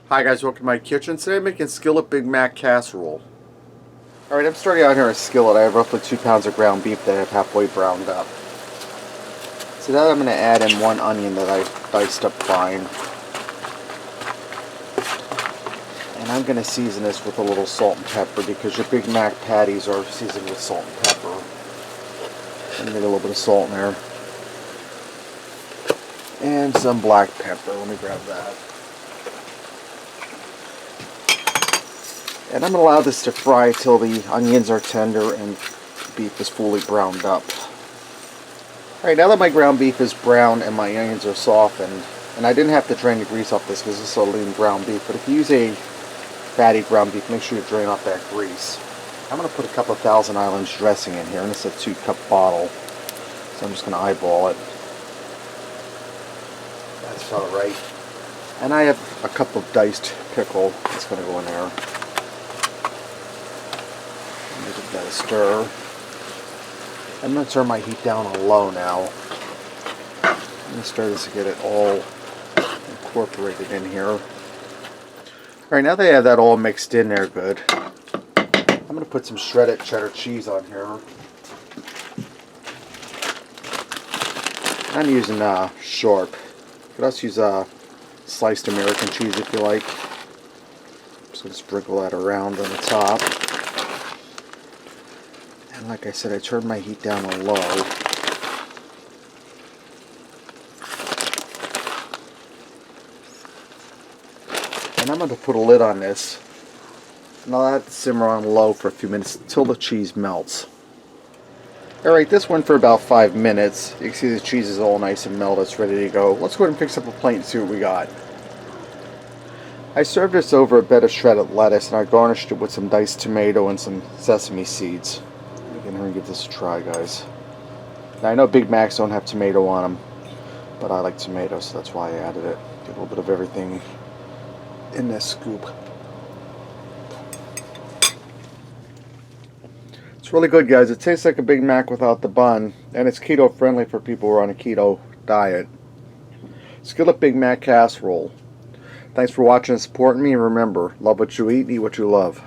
Hi guys, welcome to my kitchen. Today I'm making Skillet Big Mac casserole. Alright, I'm starting out here in a skillet. I have roughly 2 pounds of ground beef that I have halfway browned up. So now I'm going to add in 1 onion that I diced up fine. And I'm going to season this with a little salt and pepper because your Big Mac patties are seasoned with salt and pepper. I'm going to get a little bit of salt in there. And some black pepper. Let me grab that. And I'm going to allow this to fry till the onions are tender and beef is fully browned up. Alright, now that my ground beef is brown and my onions are softened, and I didn't have to drain the grease off this because this is a lean ground beef, but if you use a fatty ground beef, make sure you drain off that grease. I'm going to put a couple of Thousand Islands dressing in here, and it's a 2-cup bottle, so I'm just going to eyeball it. That's alright. And I have a cup of diced pickle that's going to go in there. Give that a stir. I'm going to turn my heat down on low now. I'm going to stir this to get it all incorporated in here. Alright, now that I have that all mixed in there good, I'm going to put some shredded cheddar cheese on here. I'm using Sharp. You could also use sliced American cheese if you like. I'm just going to sprinkle that around on the top. And like I said, I turned my heat down on low. And I'm going to put a lid on this. And I'll have to simmer on low for a few minutes until the cheese melts. Alright, this went for about 5 minutes. You can see the cheese is all nice and melted. It's ready to go. Let's go ahead and fix up a plate and see what we got. I served this over a bed of shredded lettuce, and I garnished it with some diced tomato and some sesame seeds. Get in here and give this a try, guys. Now I know Big Macs don't have tomato on them, but I like tomato, so that's why I added it. Get a little bit of everything in this scoop. It's really good, guys. It tastes like a Big Mac without the bun, and it's keto friendly for people who are on a keto diet. Skillet Big Mac casserole. Thanks for watching and supporting me, and remember, love what you eat, eat what you love.